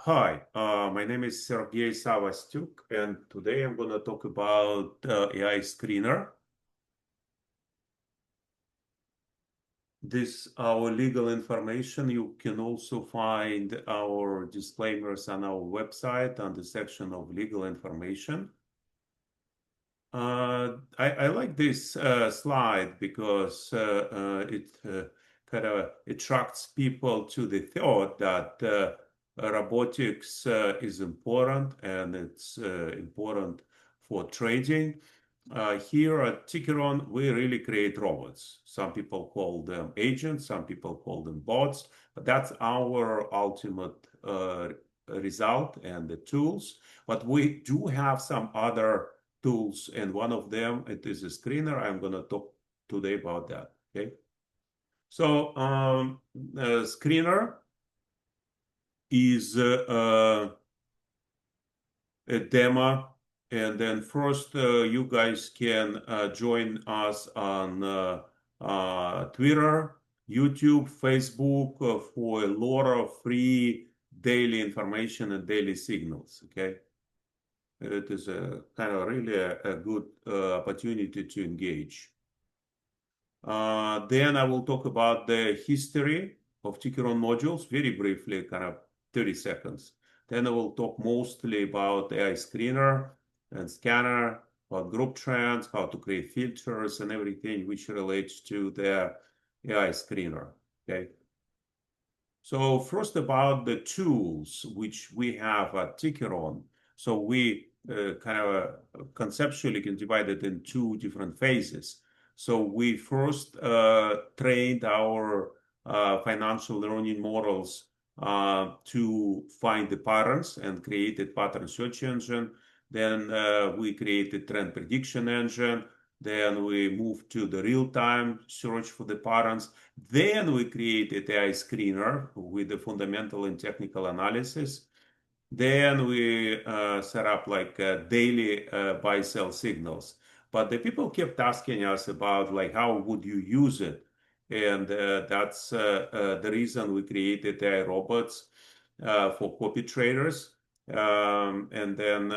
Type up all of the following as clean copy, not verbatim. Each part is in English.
Hi, my name is Sergey Savastyuk, and today I'm going to talk about AI Screener. This our legal information. You can also find our disclaimers on our website on the section of legal information. I like this slide because it kind of attracts people to the thought that robotics is important and it's important for trading. Here at Tickeron, we really create robots. Some people call them agents, some people call them bots, but that's our ultimate result and the tools. But we do have some other tools, and one of them, it is a screener. I'm going to talk today about that, okay? So screener is a demo, and then first you guys can join us on Twitter, YouTube, Facebook for a lot of free daily information and daily signals, okay? It is a kind of really a good opportunity to engage. Then I will talk about the history of Tickeron modules very briefly, kind of 30 seconds. Then I will talk mostly about AI screener and scanner, about group trends, how to create filters, and everything which relates to the AI screener. Okay. So first about the tools which we have at Tickeron. So we kind of conceptually can divide it in two different phases. So we first trained our financial learning models to find the patterns and created pattern search engine. Then we created trend prediction engine. Then we moved to the real-time search for the patterns. Then we created AI screener with the fundamental and technical analysis. Then we set up like daily buy-sell signals. But the people kept asking us about like how would you use it, and that's the reason we created AI robots for copy traders. And then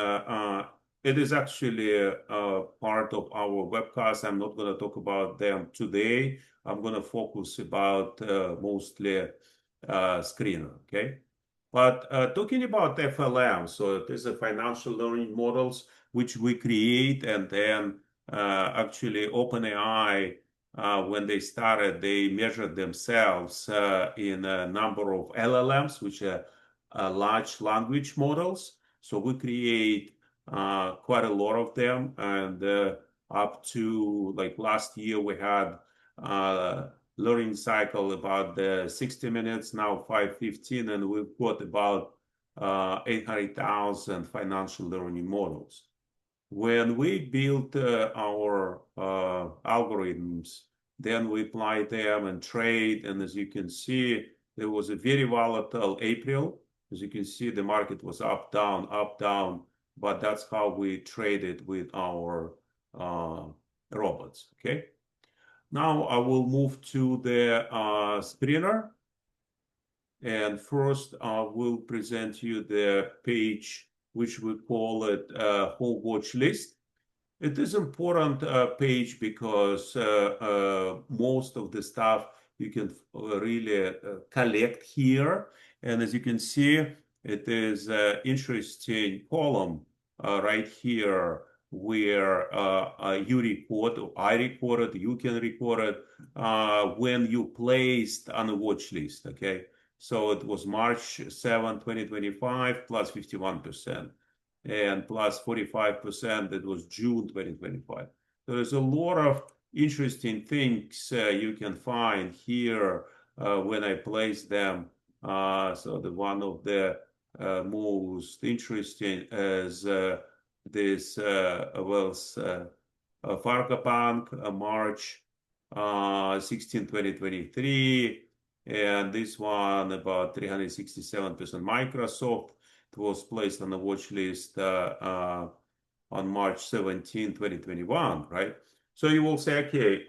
it is actually a part of our webcast. I'm not going to talk about them today. I'm going to focus about mostly screener, okay? But talking about FLM, so there's a financial learning models which we create, and then actually OpenAI, when they started, they measured themselves in a number of LLMs, which are large language models. So we create quite a lot of them, and up to like last year we had learning cycle about 60 minutes, now 515, and we've got about 800,000 financial learning models. When we built our algorithms, then we apply them and trade, and as you can see, there was a very volatile April. As you can see, the market was up, down, but that's how we traded with our robots, okay? Now I will move to the screener. And first I will present you the page, which we call it whole watch list. It is important page because most of the stuff you can really collect here. And as you can see, it is an interesting column right here where you record, or I recorded, you can record it when you placed on a watch list, okay? So it was March 7, 2025, plus 51%, and plus 45%, it was June 2025. So there's a lot of interesting things you can find here when I place them. So the one of the most interesting is this Wells Fargo March 16, 2023, and this one about 367% Microsoft. It was placed on the watch list on March 17, 2021, right? So you will say, okay,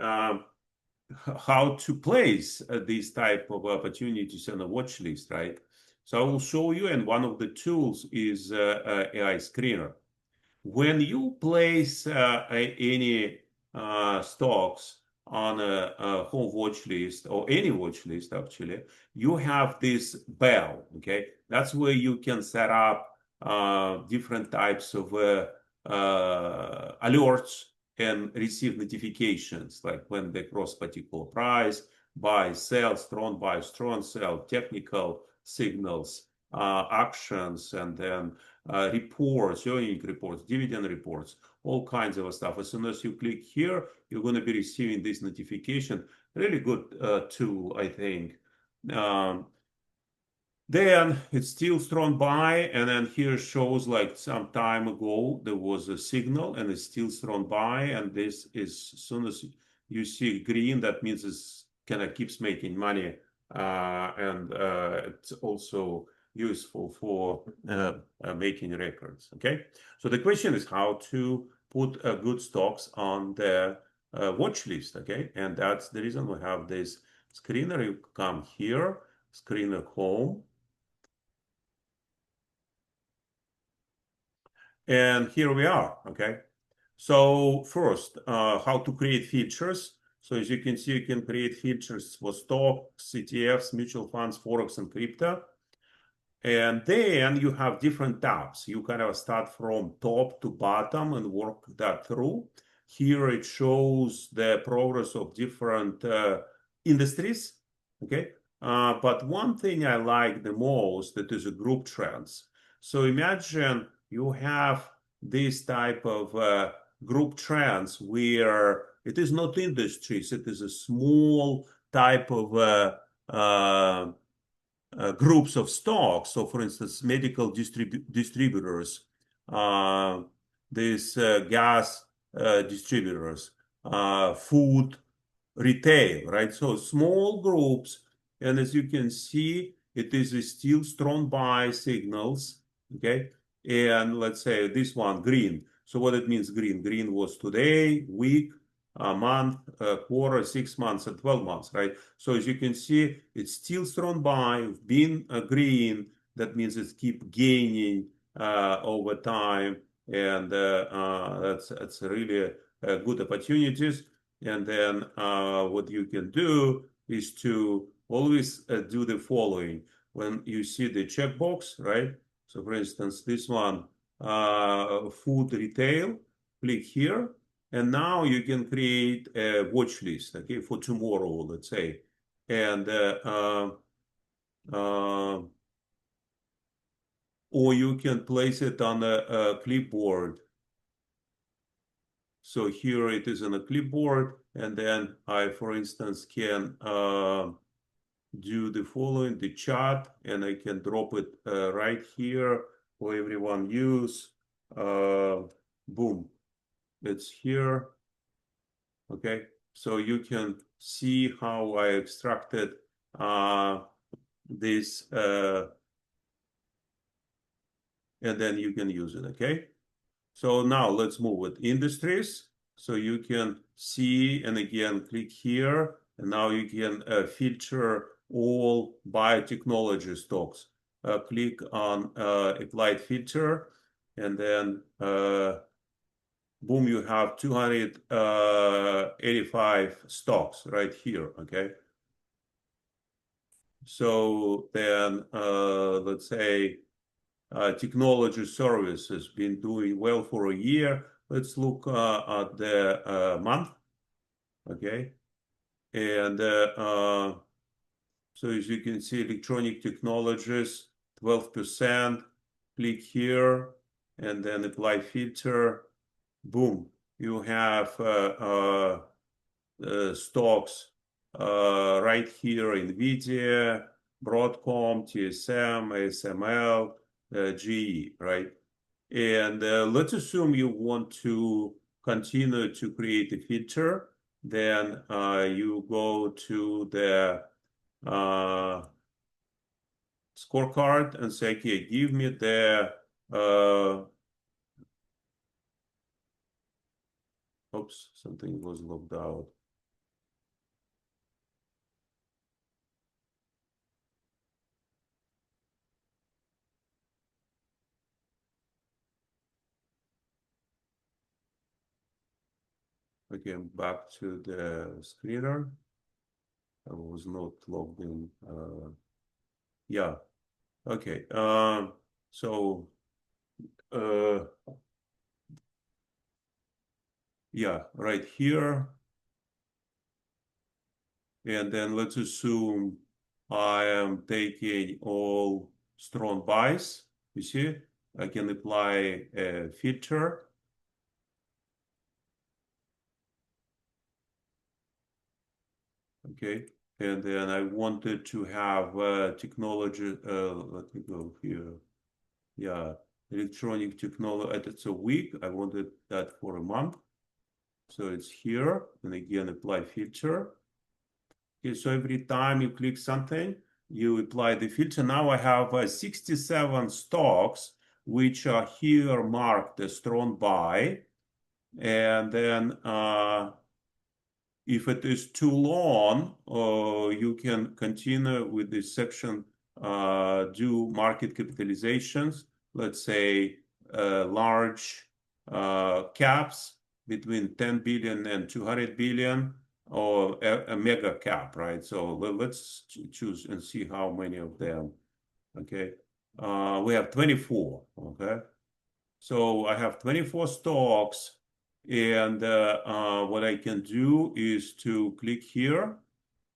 how to place these type of opportunities on a watch list, right? So I will show you, and one of the tools is AI screener. When you place any stocks on a home watch list or any watch list, actually, you have this bell. Okay, that's where you can set up different types of alerts and receive notifications, like when they cross particular price, buy, sell, strong sell, technical signals, actions, and then reports, earning reports, dividend reports, all kinds of stuff. As soon as you click here, you're going to be receiving this notification. Really good tool, I think. Um, then it's still strong buy, and then here shows like some time ago there was a signal, and it's still strong buy. And this is, as soon as you see green, that means it's kind of keeps making money, and it's also useful for making records. Okay, so the question is how to put good stocks on the watch list. Okay, and that's the reason we have this screener. You come here, screener home. And here we are, okay? So first, how to create features. So as you can see, you can create features for stocks, ETFs, mutual funds, Forex, and crypto. And then you have different tabs. You kind of start from top to bottom and work that through. Here it shows the progress of different industries, okay? But one thing I like the most, that is a group trends. So imagine you have this type of group trends where it is not industries, it is a small type of groups of stocks. So, for instance, medical distributors, these gas distributors, food retail, right? So small groups, and as you can see, it is still strong buy signals, okay? And let's say this one, green. So what it means, green? Green was today, week, a month, a quarter, 6 months, and 12 months, right? So as you can see, it's still strong buy, being green. That means it keep gaining over time, and that's really good opportunities. And then what you can do is to always do the following. When you see the checkbox, right? So for instance, this one, food retail, click here. And now you can create a watch list, okay, for tomorrow, let's say. And or you can place it on a clipboard. So here it is on a clipboard, and then I, for instance, can do the following, the chart, and I can drop it right here for everyone use. Boom, it's here. Okay, so you can see how I extracted this, and then you can use it. Okay. So now let's move with industries. So you can see, and again, click here, and now you can filter all biotechnology stocks. Click on applied filter, and then boom, you have 285 stocks right here, okay? So then let's say technology service has been doing well for a year. Let's look at the month, okay? And so as you can see, electronic technologies, 12%. Click here, and then apply filter. Boom, you have stocks right here: NVIDIA, Broadcom, TSM, ASML, GE, right? And let's assume you want to continue to create a filter. Then you go to the scorecard and say, okay, give me the, oops, something was logged out. Okay, I'm back to the screener. I was not logged in. Yeah. Okay. So uh, yeah, right here. And then let's assume I am taking all strong buys. You see, I can apply a filter. Okay. And then I wanted to have technology. Let me go here. Yeah, electronic technology. It's a week. I wanted that for a month. So it's here. And again, apply filter. Okay, so every time you click something, you apply the filter. Now I have 67 stocks, which are here marked as strong buy. And then if it is too long, you can continue with this section, do market capitalizations, let's say large caps between 10 billion and 200 billion, or a mega cap, right? So let's choose and see how many of them. Okay. We have 24. Okay. So I have 24 stocks, and what I can do is to click here.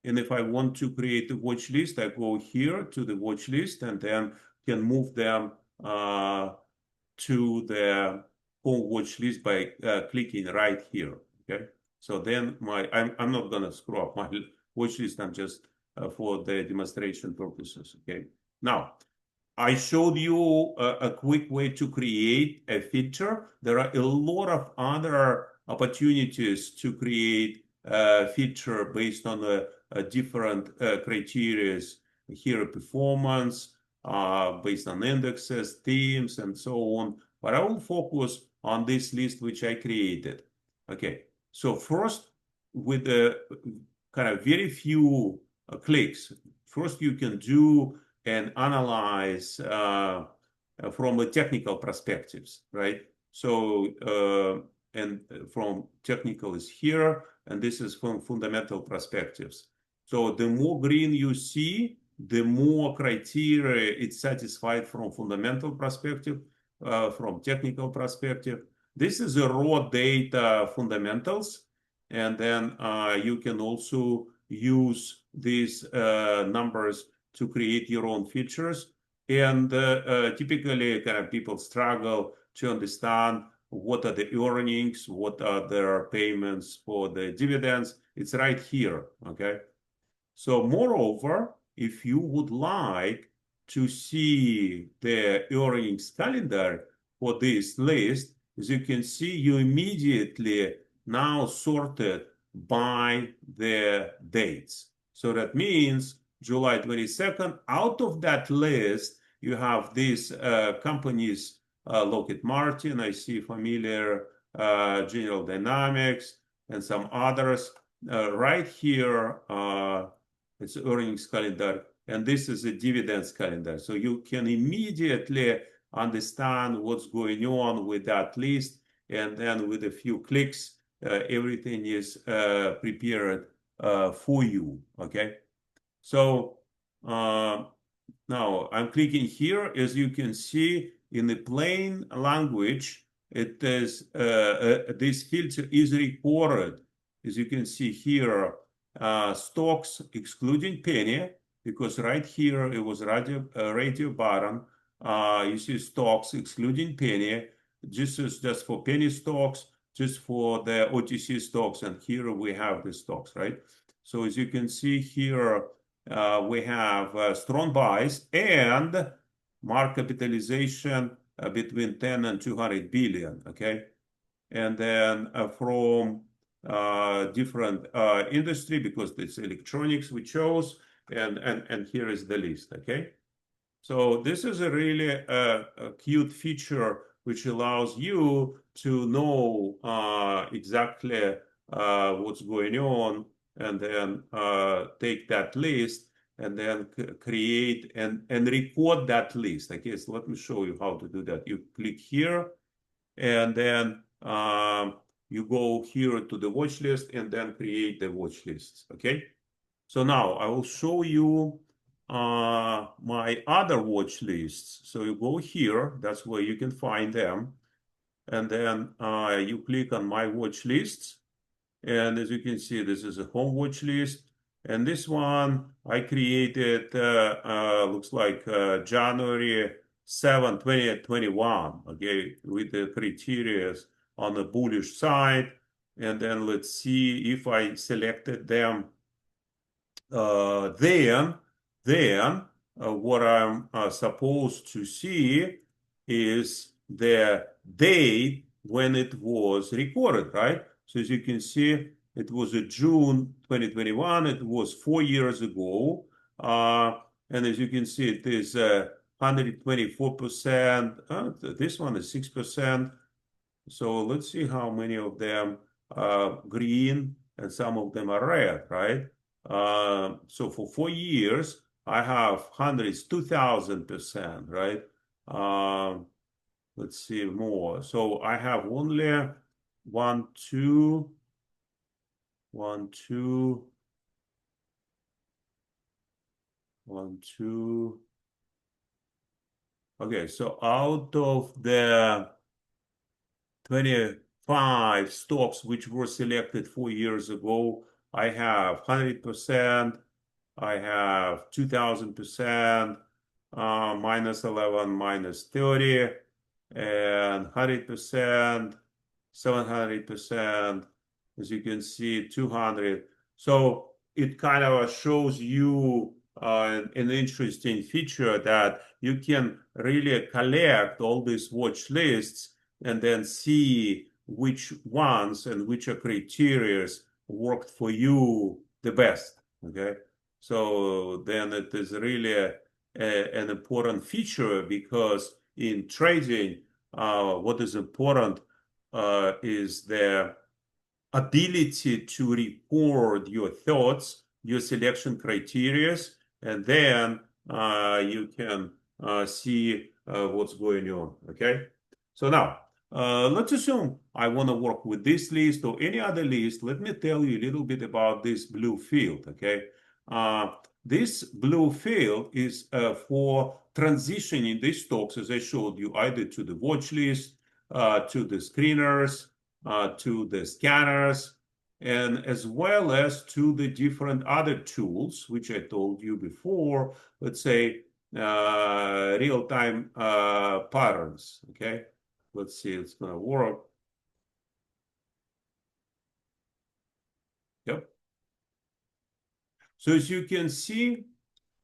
And if I want to create a watch list, I go here to the watch list and then can move them to the home watch list by clicking right here. Okay. So then I'm not gonna screw up my watch list. I'm just for the demonstration purposes. Okay. Now I showed you a quick way to create a feature. There are a lot of other opportunities to create a feature based on different criteria. Here, performance, based on indexes, themes, and so on. But I will focus on this list which I created. Okay, so first, with the kind of very few clicks, first you can do and analyze from a technical perspectives, right? So, and from technical is here, and this is from fundamental perspectives. So the more green you see, the more criteria it's satisfied from fundamental perspective, from technical perspective. This is a raw data fundamentals, and then you can also use these numbers to create your own features. And typically, kind of people struggle to understand what are the earnings, what are their payments for the dividends. It's right here, okay? So moreover, if you would like to see the earnings calendar for this list, as you can see, you immediately now sorted by the dates. So that means July 22nd, out of that list, you have these companies, Lockheed Martin, I see familiar, General Dynamics, and some others. Right here, it's earnings calendar, and this is a dividends calendar. So you can immediately understand what's going on with that list, and then with a few clicks, everything is prepared for you. Okay, so now I'm clicking here. As you can see, in the plain language, it is this filter is recorded. As you can see here, stocks excluding penny, because right here it was radio button. You see stocks excluding penny. This is just for penny stocks, just for the OTC stocks, and here we have the stocks, right? So as you can see here, we have strong buys and market capitalization between 10 and 200 billion, okay? And then from different industry, because it's electronics we chose, and here is the list, okay? So this is a really a cute feature which allows you to know exactly what's going on, and then take that list and then create and record that list. Okay, so let me show you how to do that. You click here, and then you go here to the watch list and then create the watch lists, okay? So now I will show you my other watch lists. So you go here, that's where you can find them. And then you click on my watch lists. And as you can see, this is a home watch list. And this one I created, looks like January 7, 2021, okay, with the criteria on the bullish side. And then let's see if I selected them. Then what I'm supposed to see is the date when it was recorded, right? So as you can see, it was June 2021. It was 4 years ago. And as you can see, it is 124%. This one is 6%. So let's see how many of them are green and some of them are red, right? So for 4 years, I have hundreds, 2,000%, right? Let's see more. So I have only one, two. Okay, so out of the 25 stocks which were selected 4 years ago, I have 100%, I have 2000%, minus 11, minus 30, and 100%, 700%, as you can see, 200. So it kind of shows you an interesting feature that you can really collect all these watch lists and then see which ones and which criteria worked for you the best. Okay, so then it is really an important feature because in trading, what is important is the ability to record your thoughts, your selection criteria, and then you can see what's going on. Okay, so now let's assume I want to work with this list or any other list. Let me tell you a little bit about this blue field. Okay, this blue field is for transitioning these stocks, as I showed you, either to the watch list, to the screeners, to the scanners, and as well as to the different other tools, which I told you before, let's say real-time patterns, okay? Let's see, it's gonna work. Yep. So as you can see,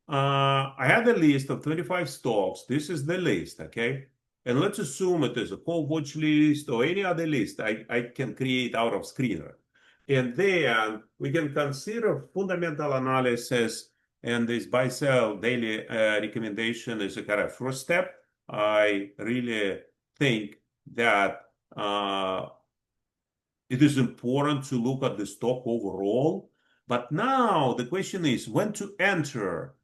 I had a list of 25 stocks. This is the list, okay? And let's assume it is a whole watch list or any other list I can create out of screener. And then we can consider fundamental analysis, and this buy sell daily recommendation is a kind of first step. I really think that it is important to look at the stock overall. But now the question is when to enter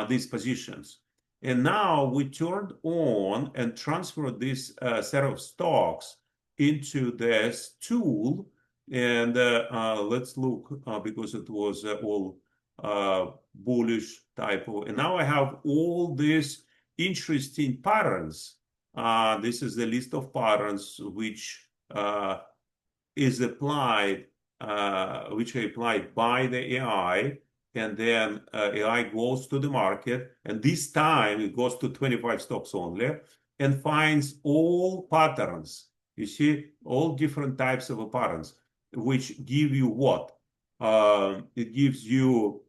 these positions. And now we turned on and transferred this set of stocks into this tool. And let's look because it was all bullish type of. And now I have all these interesting patterns. This is the list of patterns which is applied, which are applied by the AI, and then AI goes to the market, and this time it goes to 25 stocks only, and finds all patterns. You see, all different types of patterns, which give you what? It gives you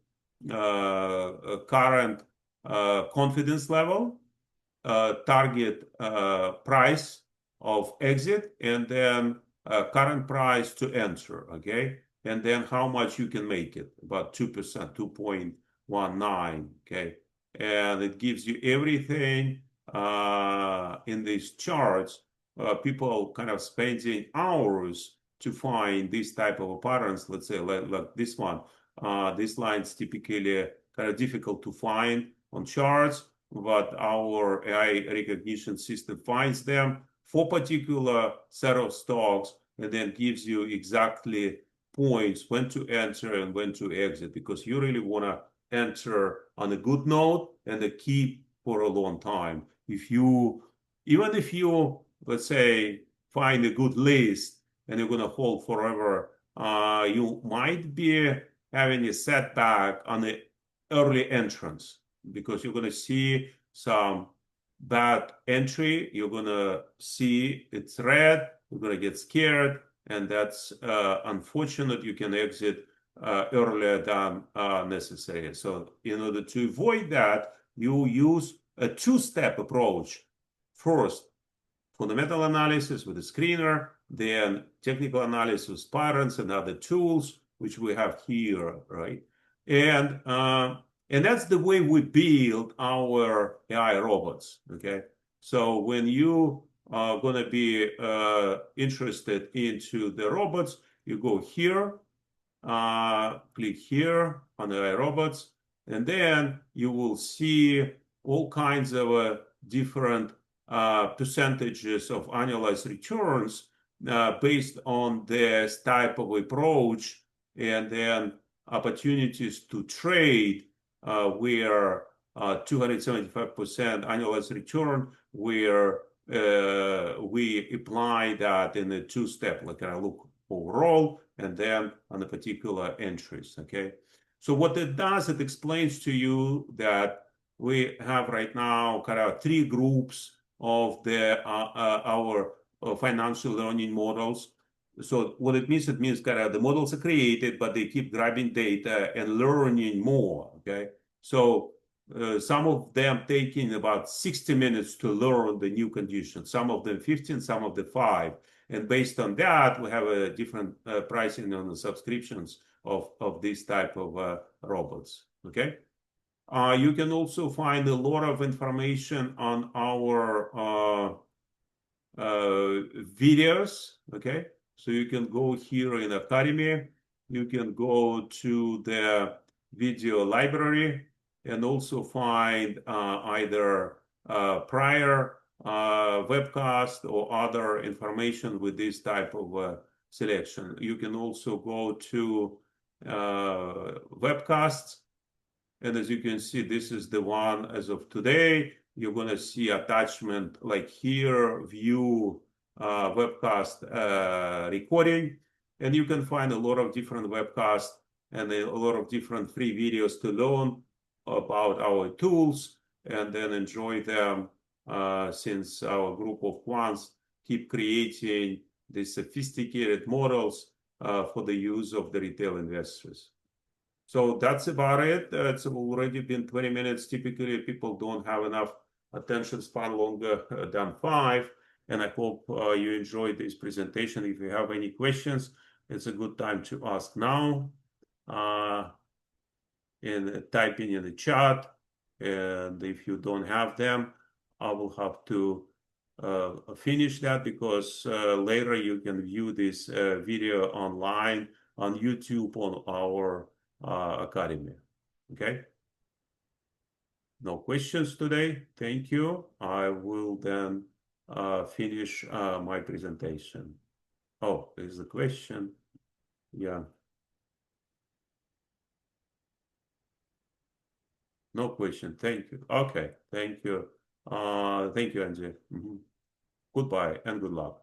a current confidence level, target price of exit, and then current price to enter, okay? And then how much you can make it, about 2%, 2.19, okay? And it gives you everything in these charts. People kind of spending hours to find this type of patterns, let's say like this one. These lines typically kind of difficult to find on charts, but our AI recognition system finds them for particular set of stocks, and then gives you exactly points when to enter and when to exit, because you really want to enter on a good note and keep for a long time. Even if you, let's say, find a good list and you're going to hold forever, you might be having a setback on the early entrance because you're going to see some bad entry. You're going to see it's red. You're going to get scared, and that's unfortunate. You can exit earlier than necessary. So in order to avoid that, you use a two-step approach. First, fundamental analysis with a screener, then technical analysis with patterns and other tools, which we have here, right? And that's the way we build our AI robots, okay? So when you are going to be interested into the robots, you go here, click here on the AI robots, and then you will see all kinds of different percentages of annualized returns based on this type of approach, and then opportunities to trade where 275% annualized return, where we apply that in a two-step, like I look overall and then on the particular entries, okay? So what it does, it explains to you that we have right now kind of three groups of our financial learning models. So what it means kind of the models are created, but they keep grabbing data and learning more, okay? So some of them taking about 60 minutes to learn the new conditions, some of them 15, some of them 5. And based on that, we have a different pricing on the subscriptions of this type of robots, okay? You can also find a lot of information on our videos, okay? So you can go here in Academy, you can go to the video library and also find either prior webcast or other information with this type of selection. You can also go to webcasts, and as you can see, this is the one as of today. You're going to see attachment like here, view webcast recording, and you can find a lot of different webcasts and a lot of different free videos to learn about our tools and then enjoy them since our group of quants keep creating these sophisticated models for the use of the retail investors. So that's about it. It's already been 20 minutes. Typically, people don't have enough attention span longer than 5. And I hope you enjoyed this presentation. If you have any questions, it's a good time to ask now and typing in the chat. And if you don't have them, I will have to finish that because later you can view this video online on YouTube on our Academy. Okay? No questions today. Thank you. I will then finish my presentation. Oh, there's a question. Yeah. No question. Thank you. Okay. Thank you. Thank you, Angie. Goodbye and good luck.